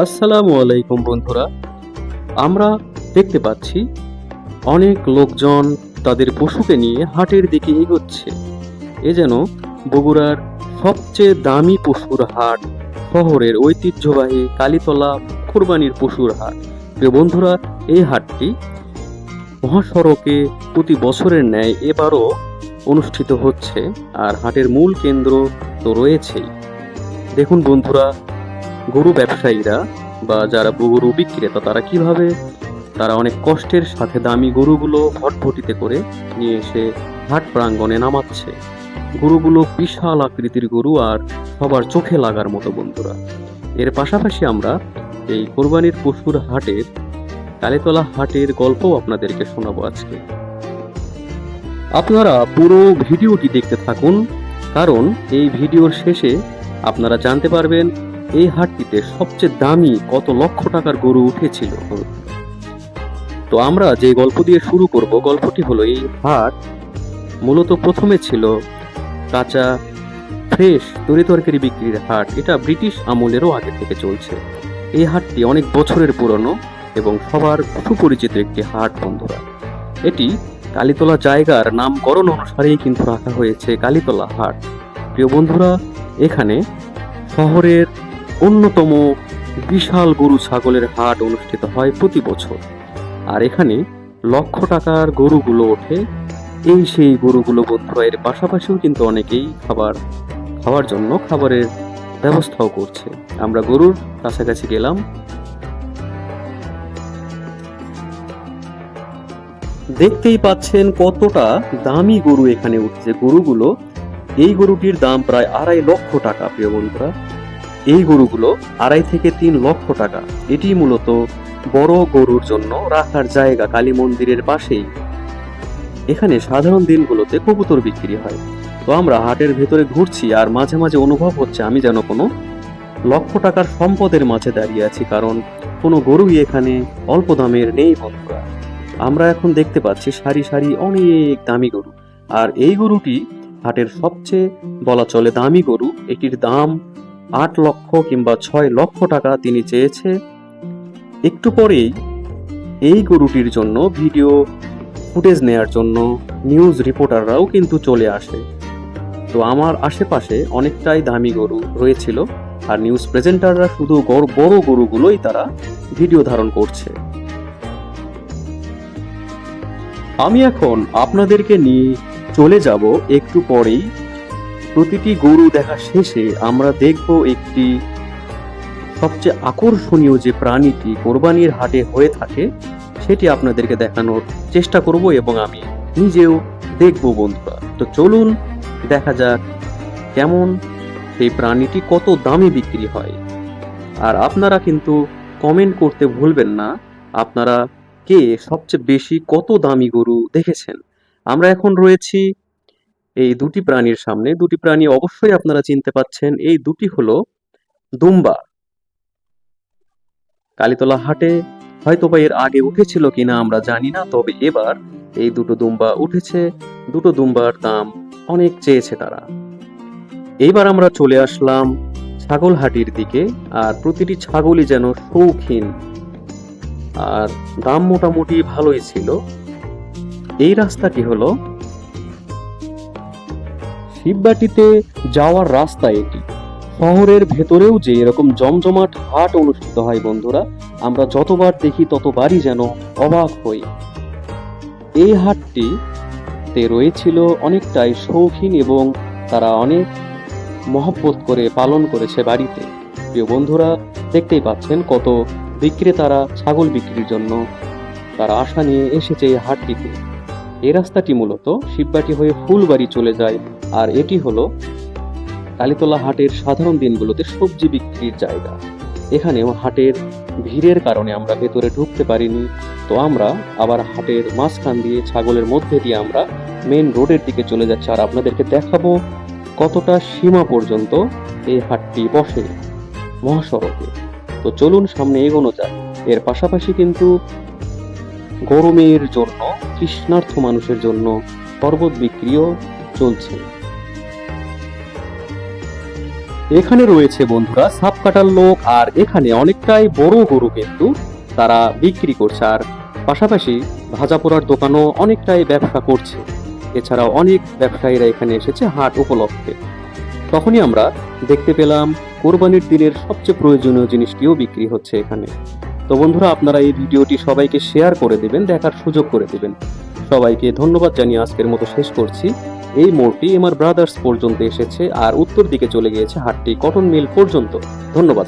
আসসালামু আলাইকুম বন্ধুরা। আমরা দেখতে পাচ্ছি অনেক লোকজন তাদের পশুকে নিয়ে হাটের দিকে এগোচ্ছে। এ যেন বগুড়ার সবচেয়ে দামি পশুর হাট, শহরের ঐতিহ্যবাহী কালীতলা কোরবানির পশুর হাট। প্রিয় বন্ধুরা, এই হাটটি মহাসড়কে প্রতি বছরের ন্যায় এবারও অনুষ্ঠিত হচ্ছে, আর হাটের মূল কেন্দ্র তো রয়েছেই। দেখুন বন্ধুরা, গরু ব্যবসায়ীরা বা যারা গরু বিক্রেতা তারা অনেক কষ্টের সাথে দামি গরুগুলো ভটভটিতে করে নিয়ে এসে হাট প্রাঙ্গণে নামাচ্ছে। গরুগুলো বিশাল আকৃতির গরু, আর সবার চোখে লাগার মতো বন্ধুরা। এর পাশাপাশি আমরা এই কোরবানির পশুর হাটের, কালীতলা হাটের গল্পও আপনাদেরকে শোনাবো আজকে। আপনারা পুরো ভিডিওটি দেখতে থাকুন, কারণ এই ভিডিওর শেষে আপনারা জানতে পারবেন এই হাটটিতে সবচেয়ে দামি কত লক্ষ টাকার গরু উঠেছিল। তো আমরা যে গল্প দিয়ে শুরু করব, গল্পটি হলো এই হাট মূলত প্রথমে ছিল কাঁচা ফ্রেশ তরিতরকারি বিক্রির হাট। এটা ব্রিটিশ আমলেরও আগে থেকে চলছে। এই হাটটি অনেক বছরের পুরনো এবং সবার সুপরিচিত একটি হাট বন্ধুরা। এটি কালীতলা জায়গার নামকরণ অনুসারেই কিন্তু রাখা হয়েছে কালীতলা হাট। প্রিয় বন্ধুরা, এখানে শহরের অন্যতম বিশাল গরু ছাগলের হাট অনুষ্ঠিত হয় প্রতি বছর, আর এখানে লক্ষ টাকার গরুগুলো ওঠে। এই সেই গরুগুলো বন্ধুরা, এর পাশাপাশিও কিন্তু অনেকেই খাওয়ার জন্য খাবারের ব্যবস্থাও করছে। আমরা গরুর কাছাকাছি গেলাম। দেখতেই পাচ্ছেন কতটা দামি গরু এখানে উঠছে গরুগুলো। এই গরুটির দাম প্রায় 2.5 লক্ষ টাকা। প্রিয় বন্ধুরা, এই গরুগুলো 2.5 থেকে 3 লক্ষ টাকা। এটি মূলত বড় গরুর জন্য রাখার জায়গা কালী মন্দিরের পাশেই। এখানে সাধারণ দিনগুলোতে কবুতর বিক্রি হয়। তো আমরা হাটের ভেতরে ঘুরছি, আর মাঝে মাঝে অনুভব হচ্ছে আমি যেন কোনো লক্ষ টাকার সম্পদের মাঝে দাঁড়িয়ে আছি, কারণ কোনো গরুই এখানে অল্প দামের নেই বন্ধুরা। আমরা এখন দেখতে পাচ্ছি সারি সারি অনেক দামি গরু, আর এই গরুটি হাটের সবচেয়ে বলা চলে দামি গরু। এটির দাম 8 লক্ষ কিংবা 6 লক্ষ টাকা তিনি চেয়েছে। একটু পরেই এই গরুটির জন্য ভিডিও ফুটেজ নেয়ার জন্য নিউজ রিপোর্টাররাও কিন্তু চলে আসে। তো আমার আশেপাশে অনেকটাই দামি গরু রয়েছিল, আর নিউজ প্রেজেন্টাররা শুধু বড় গরুগুলোই তারা ভিডিও ধারণ করছে। আমি এখন আপনাদেরকে নিয়ে চলে যাব একটু পরেই। প্রতিটি গরু দেখা শেষে আমরা দেখব একটি সবচেয়ে আকর্ষণীয় যে প্রাণীটি কোরবানির হাটে হয়ে থাকে সেটি আপনাদেরকে দেখানোর চেষ্টা করব, এবং আমি নিজেও দেখব বন্ধুরা। তো চলুন দেখা যাক কেমন সেই প্রাণীটি, কত দামে বিক্রি হয়। আর আপনারা কিন্তু কমেন্ট করতে ভুলবেন না, আপনারা কে সবচেয়ে বেশি কত দামি গরু দেখেছেন। আমরা এখন রয়েছি এই দুটি প্রাণীর সামনে। দুটি প্রাণী অবশ্যই আপনারা চিনতে পাচ্ছেন, এই দুটি হলো দুম্বা। কালীতলা হাটে হয়তোবা এর আগে উঠেছিল কিনা আমরা জানি না, তবে এবার এই দুটো দুম্বা উঠেছে। দুটো দুম্বার দাম অনেক চেয়েছে তারা। এইবার আমরা চলে আসলাম ছাগল হাটির দিকে, আর প্রতিটি ছাগলই যেন শৌখিন, আর দাম মোটামুটি ভালোই ছিল। এই রাস্তাটি হলো শিববাটিতে যাওয়ার রাস্তা। এটি শহরের ভেতরেও যে এরকম জমজমাট হাট অনুষ্ঠিত হয় বন্ধুরা, আমরা যতবার দেখি ততবারই যেন অবাক হই। এই হাটটিতে রয়েছিল অনেকটাই শৌখিন, এবং তারা অনেক মহব্বত করে পালন করেছে বাড়িতে। প্রিয় বন্ধুরা, দেখতেই পাচ্ছেন কত বিক্রেতারা ছাগল বিক্রির জন্য তারা আশা নিয়ে এসেছে এই হাটটিতে। এই রাস্তাটি মূলত শিববাটি হয়ে ফুলবাড়ি চলে যায়, আর এটি হলো কালীতলা হাটের সাধারণ দিনগুলোতে সবজি বিক্রির জায়গা। এখানেও হাটের ভিড়ের কারণে আমরা ভেতরে ঢুকতে পারিনি। তো আমরা আবার হাটের মাঝখান দিয়ে, ছাগলের মধ্যে দিয়ে আমরা মেন রোডের দিকে চলে যাচ্ছি, আর আপনাদেরকে দেখাবো কতটা সীমা পর্যন্ত এই হাটটি বসে মহাসড়কে। তো চলুন সামনে এগোনো যাক। এর পাশাপাশি কিন্তু গরমের জন্য তৃষ্ণার্ত মানুষের জন্য শরবত বিক্রিও চলছে। এখানে রয়েছে বন্ধুরা সাপ কাটার লোক, আর এখানে অনেকটাই বড় গরু কিন্তু তারা বিক্রি করছে, আর পাশাপাশি ভাজা পোড়ার দোকানও অনেকটাই ব্যবসা করছে। এছাড়াও অনেক ব্যবসায়ীরা এখানে এসেছে হাট উপলক্ষে। তখনই আমরা দেখতে পেলাম কোরবানির দিনের সবচেয়ে প্রয়োজনীয় জিনিসটিও বিক্রি হচ্ছে এখানে। তো বন্ধুরা, আপনারা এই ভিডিওটি সবাইকে শেয়ার করে দিবেন, দেখার সুযোগ করে দিবেন। সবাইকে ধন্যবাদ জানিয়ে আজকের মতো শেষ করছি। এই মোড়টি এমআর ব্রাদার্স পর্যন্ত এসেছে, আর উত্তর দিকে চলে গিয়েছে হাটটি কটন মিল পর্যন্ত। ধন্যবাদ।